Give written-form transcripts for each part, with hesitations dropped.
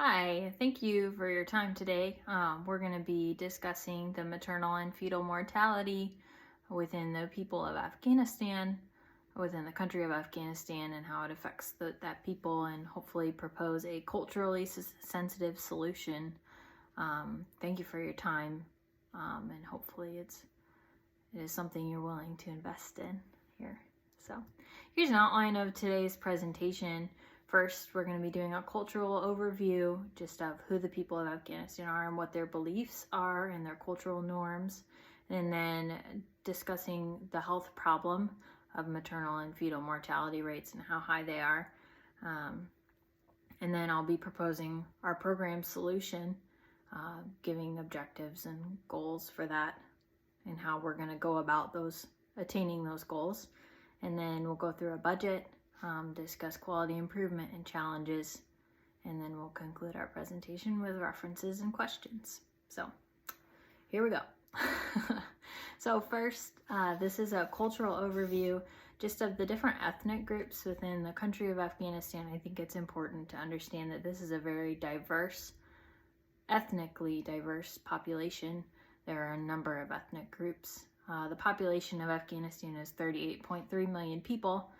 Hi, thank you for your time today. We're going to be discussing the maternal and fetal mortality within the people of Afghanistan, within the country of Afghanistan, and how it affects that people, and hopefully propose a culturally sensitive solution. Thank you for your time, and hopefully it is something you're willing to invest in here. So here's an outline of today's presentation. First, we're going to be doing a cultural overview just of who the people of Afghanistan are and what their beliefs are and their cultural norms, and then discussing the health problem of maternal and fetal mortality rates and how high they are. And then I'll be proposing our program solution, giving objectives and goals for that and how we're going to go about attaining those goals. And then we'll go through a budget, discuss quality improvement and challenges, and then we'll conclude our presentation with references and questions. So here we go. So first, this is a cultural overview just of the different ethnic groups within the country of Afghanistan. I think it's important to understand that this is a very ethnically diverse population. There are a number of ethnic groups. The population of Afghanistan is 38.3 million people.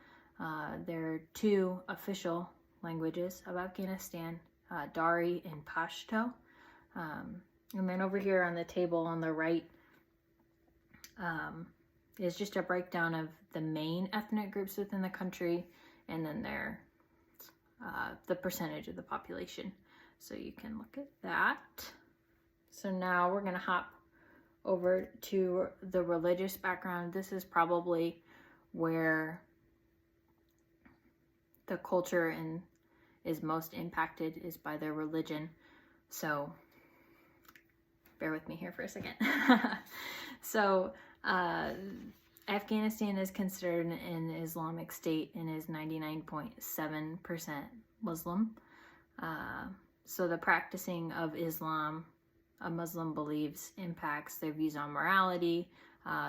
There are two official languages of Afghanistan, Dari and Pashto. And then over here on the table on the right is just a breakdown of the main ethnic groups within the country, and then the percentage of the population. So you can look at that. So now we're going to hop over to the religious background. This is probably where the culture is most impacted, is by their religion. So bear with me here for a second. So Afghanistan is considered an Islamic state and is 99.7% Muslim. So the practicing of Islam, a Muslim believes, impacts their views on morality,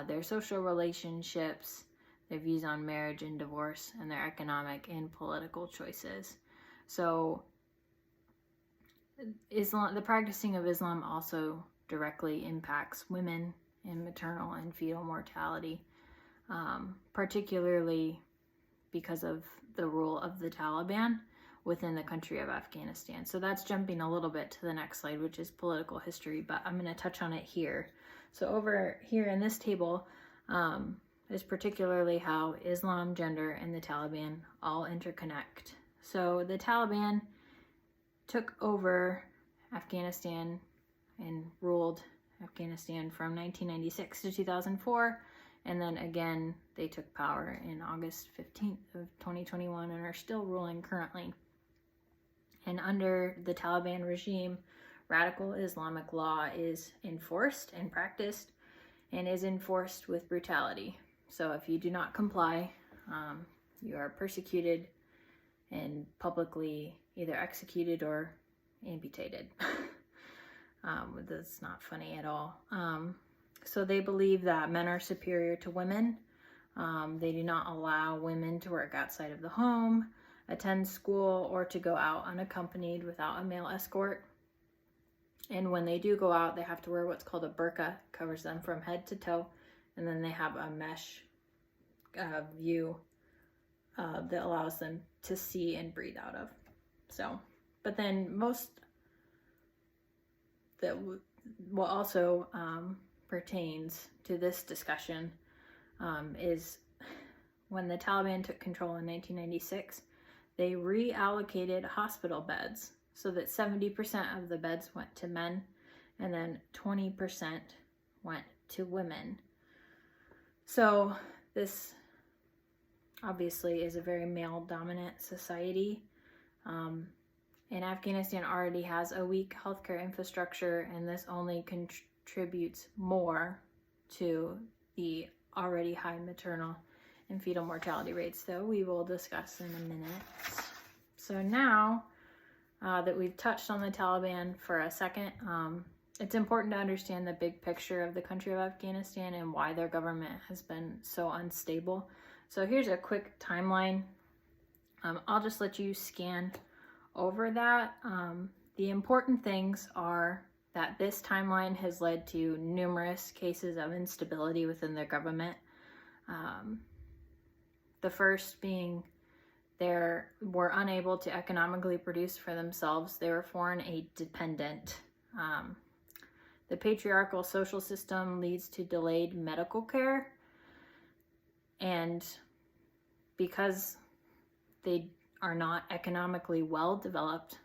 their social relationships, their views on marriage and divorce, and their economic and political choices. So the practicing of Islam also directly impacts women in maternal and fetal mortality, particularly because of the rule of the Taliban within the country of Afghanistan. So that's jumping a little bit to the next slide, which is political history, but I'm going to touch on it here. So over here in this table is particularly how Islam, gender, and the Taliban all interconnect. So the Taliban took over Afghanistan and ruled Afghanistan from 1996 to 2004, and then again they took power in August 15th of 2021 and are still ruling currently. And under the Taliban regime, radical Islamic law is enforced and practiced, and is enforced with brutality. So if you do not comply, you are persecuted and publicly either executed or amputated. That's not funny at all. So they believe that men are superior to women. They do not allow women to work outside of the home, attend school, or to go out unaccompanied without a male escort. And when they do go out, they have to wear what's called a burqa, covers them from head to toe, and then they have a mesh view that allows them to see and breathe out of. So, but then what also pertains to this discussion is when the Taliban took control in 1996, they reallocated hospital beds so that 70% of the beds went to men and then 20% went to women. So this obviously is a very male-dominant society. And Afghanistan already has a weak healthcare infrastructure, and this only contributes more to the already high maternal and fetal mortality rates that we will discuss in a minute. So now that we've touched on the Taliban for a second, it's important to understand the big picture of the country of Afghanistan and why their government has been so unstable. So here's a quick timeline. I'll just let you scan over that. the important things are that this timeline has led to numerous cases of instability within the government. The first being they were unable to economically produce for themselves. They were foreign aid dependent. The patriarchal social system leads to delayed medical care, and because they are not economically well developed,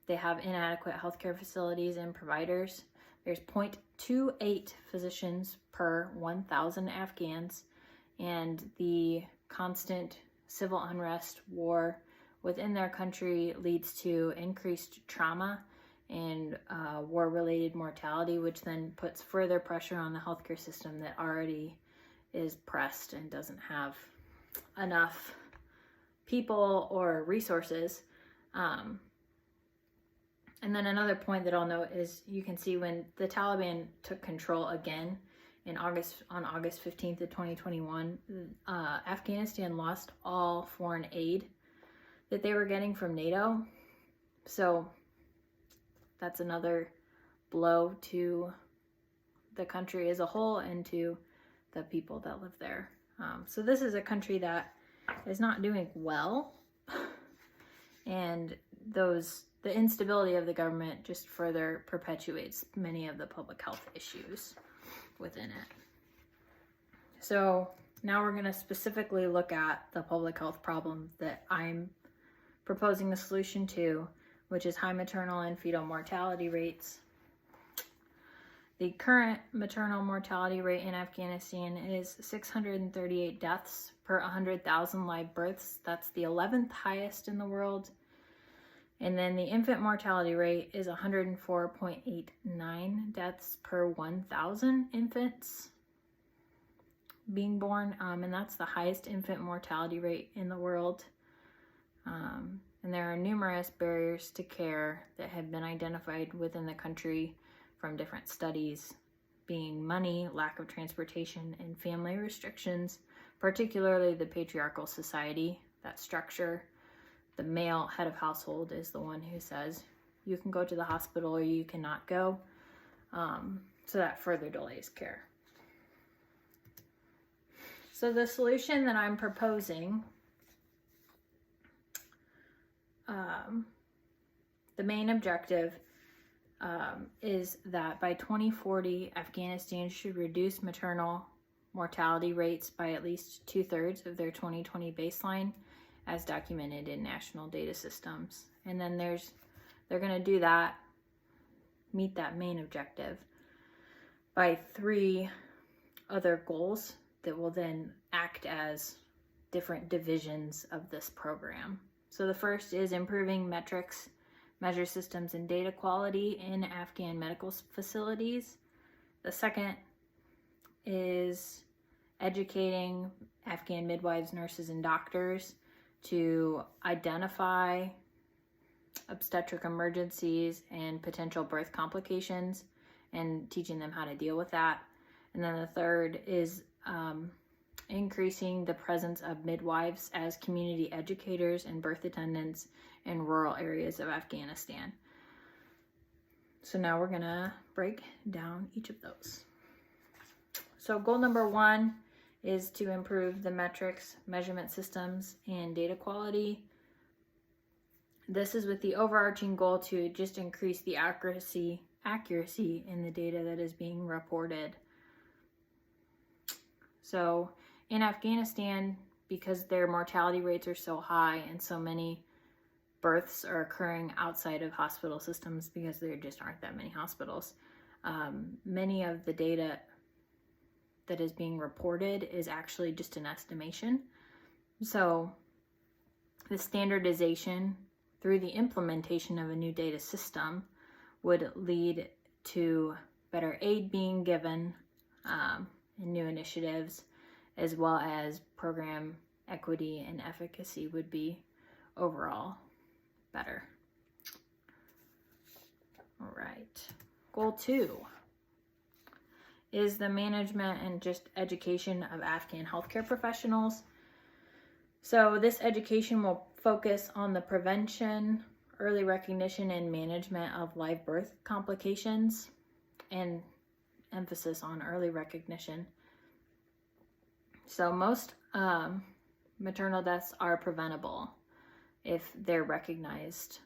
they have inadequate healthcare facilities and providers. There's 0.28 physicians per 1,000 Afghans, and the constant civil unrest, war within their country leads to increased trauma and war-related mortality, which then puts further pressure on the healthcare system that already is pressed and doesn't have enough people or resources. And then another point that I'll note is you can see when the Taliban took control again on August 15th of 2021, Afghanistan lost all foreign aid that they were getting from NATO. So that's another blow to the country as a whole and to the people that live there. So this is a country that is not doing well, and the instability of the government just further perpetuates many of the public health issues within it. So now we're going to specifically look at the public health problem that I'm proposing a solution to, which is high maternal and fetal mortality rates. The current maternal mortality rate in Afghanistan is 638 deaths per 100,000 live births. That's the 11th highest in the world. And then the infant mortality rate is 104.89 deaths per 1,000 infants being born. And that's the highest infant mortality rate in the world. And there are numerous barriers to care that have been identified within the country from different studies, being money, lack of transportation, and family restrictions, particularly the patriarchal society, that structure. The male head of household is the one who says you can go to the hospital or you cannot go. So that further delays care. So the solution that I'm proposing, the main objective is that by 2040, Afghanistan should reduce maternal mortality rates by at least 2/3 of their 2020 baseline, as documented in national data systems. And then they're going to do that, meet that main objective by 3 other goals that will then act as different divisions of this program. So the first is improving metrics, measure systems, and data quality in Afghan medical facilities. The second is educating Afghan midwives, nurses, and doctors to identify obstetric emergencies and potential birth complications and teaching them how to deal with that. And then the third is increasing the presence of midwives as community educators and birth attendants in rural areas of Afghanistan. So now we're gonna break down each of those. So goal number 1 is to improve the metrics, measurement systems, and data quality. This is with the overarching goal to just increase the accuracy in the data that is being reported. So in Afghanistan, because their mortality rates are so high and so many births are occurring outside of hospital systems because there just aren't that many hospitals, many of the data that is being reported is actually just an estimation. So the standardization through the implementation of a new data system would lead to better aid being given and new initiatives, as well as program equity and efficacy would be overall better. All right, goal 2 is the management and just education of Afghan healthcare professionals. So this education will focus on the prevention, early recognition and management of live birth complications, and emphasis on early recognition. So most maternal deaths are preventable if they're recognized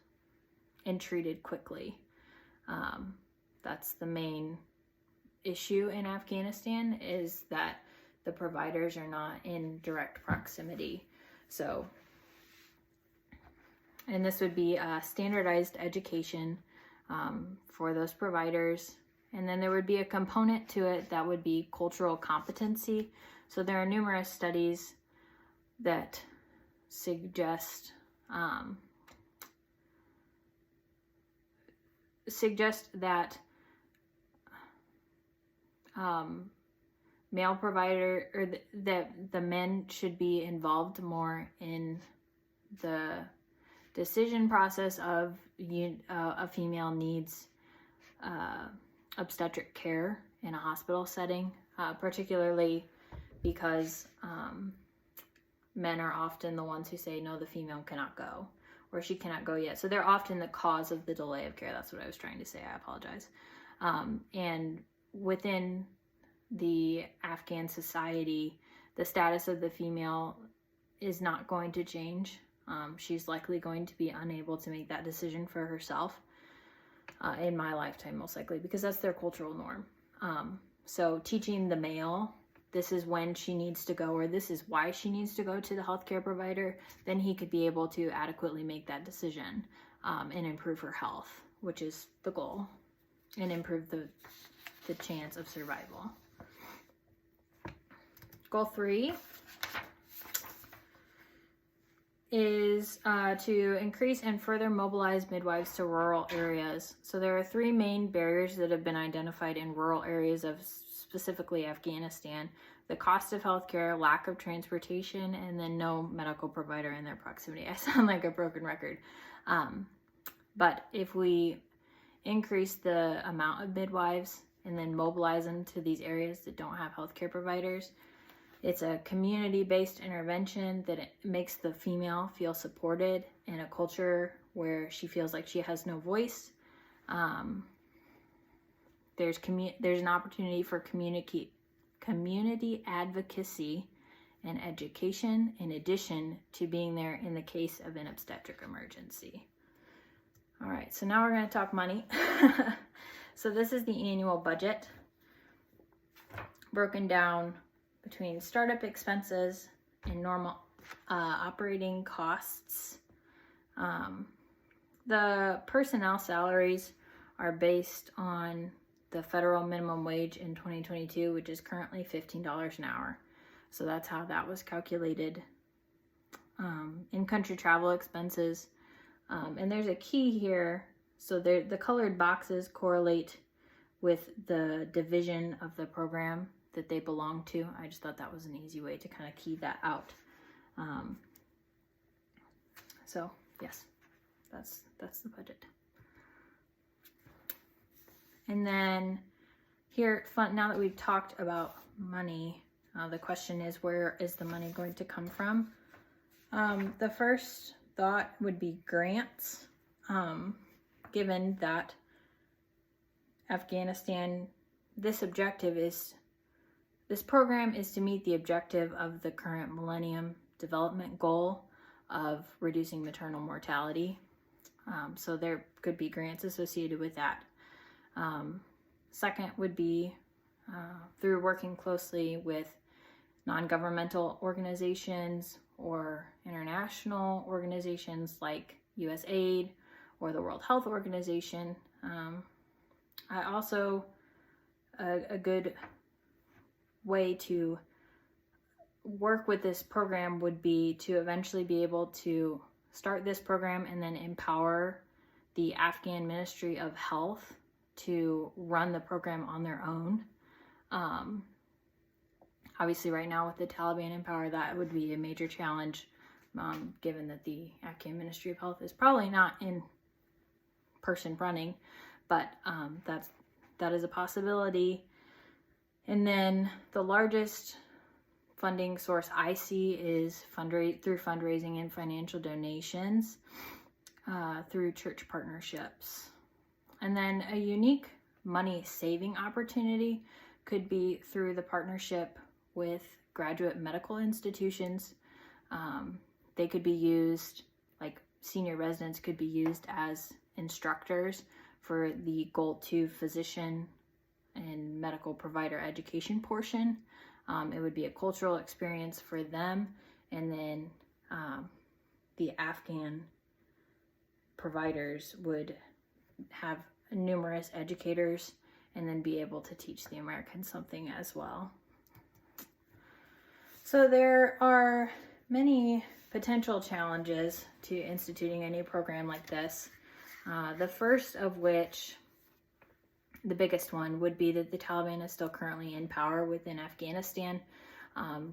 and treated quickly. That's the main issue in Afghanistan, is that the providers are not in direct proximity. So, and this would be a standardized education for those providers. And then there would be a component to it that would be cultural competency. So there are numerous studies that suggest that male provider, or that the men should be involved more in the decision process of a female needs obstetric care in a hospital setting, particularly because men are often the ones who say, no, the female cannot go, or she cannot go yet. So they're often the cause of the delay of care. That's what I was trying to say. I apologize. And within the Afghan society, the status of the female is not going to change. She's likely going to be unable to make that decision for herself in my lifetime, most likely, because that's their cultural norm. So teaching the male, this is when she needs to go, or this is why she needs to go to the healthcare provider, then he could be able to adequately make that decision and improve her health, which is the goal, and improve the chance of survival. Goal 3 is to increase and further mobilize midwives to rural areas. So there are 3 main barriers that have been identified in rural areas of specifically Afghanistan: the cost of healthcare, lack of transportation, and then no medical provider in their proximity. I sound like a broken record. But if we increase the amount of midwives and then mobilize them to these areas that don't have healthcare providers, it's a community-based intervention that it makes the female feel supported in a culture where she feels like she has no voice. There's an opportunity for community advocacy and education, in addition to being there in the case of an obstetric emergency. All right, so now we're going to talk money. So this is the annual budget, broken down between startup expenses and normal operating costs. The personnel salaries are based on the federal minimum wage in 2022, which is currently $15 an hour. So that's how that was calculated. In-country travel expenses. And there's a key here. So the colored boxes correlate with the division of the program that they belong to. I just thought that was an easy way to kind of key that out. So yes, that's the budget. And then here, now that we've talked about money, the question is, where is the money going to come from? The first thought would be grants, given that Afghanistan, this program is to meet the objective of the current Millennium Development Goal of reducing maternal mortality. So there could be grants associated with that. Second would be through working closely with non-governmental organizations or international organizations like USAID or the World Health Organization. A good way to work with this program would be to eventually be able to start this program and then empower the Afghan Ministry of Health to run the program on their own. Obviously right now with the Taliban in power, that would be a major challenge, given that the Afghan Ministry of Health is probably not in person running, but that is a possibility. And then the largest funding source I see is through fundraising and financial donations. through church partnerships. And then a unique money saving opportunity could be through the partnership with graduate medical institutions. They could be used, like senior residents could be used as instructors for the Goal 2 physician and medical provider education portion. It would be a cultural experience for them, and then the Afghan providers would have numerous educators and then be able to teach the Americans something as well. So there are many potential challenges to instituting a new program like this. The first of which, the biggest one, would be that the Taliban is still currently in power within Afghanistan,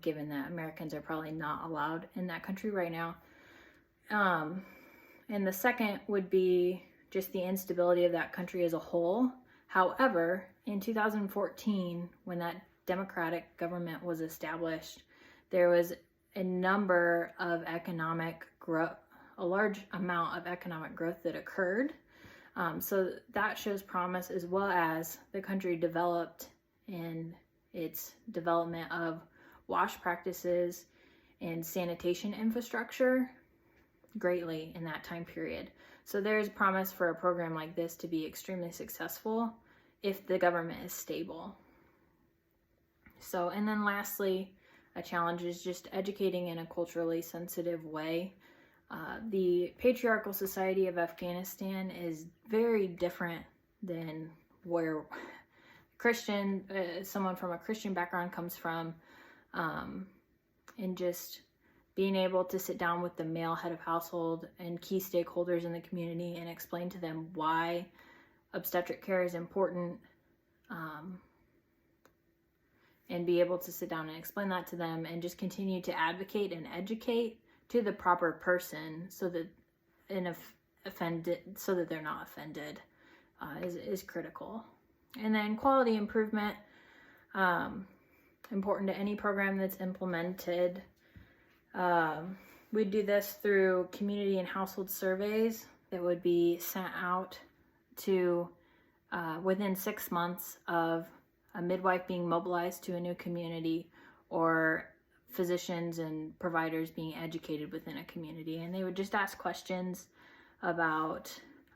given that Americans are probably not allowed in that country right now. And the second would be just the instability of that country as a whole. However, in 2014, when that democratic government was established, there was a number of economic growth, a large amount of economic growth that occurred. So that shows promise, as well as the country developed in its development of wash practices and sanitation infrastructure greatly in that time period. So there's promise for a program like this to be extremely successful if the government is stable. So, and then lastly, a challenge is just educating in a culturally sensitive way. The patriarchal society of Afghanistan is very different than where someone from a Christian background comes from, and just being able to sit down with the male head of household and key stakeholders in the community and explain to them why obstetric care is important, and be able to sit down and explain that to them and just continue to advocate and educate to the proper person so that so that they're not offended is critical. And then quality improvement, important to any program that's implemented. We do this through community and household surveys that would be sent out to within 6 months of a midwife being mobilized to a new community, or physicians and providers being educated within a community. And they would just ask questions about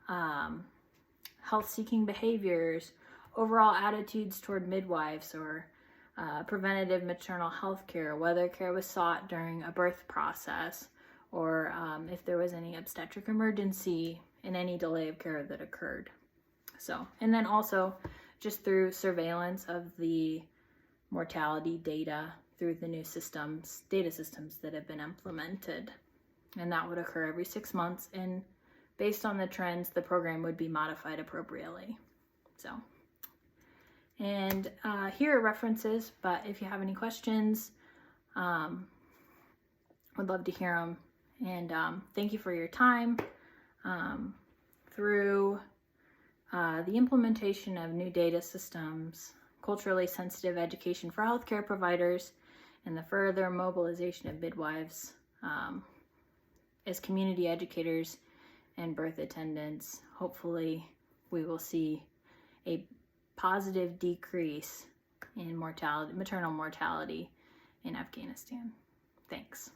health-seeking behaviors, overall attitudes toward midwives, or preventative maternal health care, whether care was sought during a birth process, or if there was any obstetric emergency and any delay of care that occurred. So, and then also just through surveillance of the mortality data through the new data systems that have been implemented. And that would occur every 6 months, and based on the trends, the program would be modified appropriately. So, and here are references, but if you have any questions, would love to hear them. And thank you for your time. Through the implementation of new data systems, culturally sensitive education for healthcare providers, and the further mobilization of midwives as community educators and birth attendants, hopefully we will see a positive decrease in maternal mortality in Afghanistan. Thanks.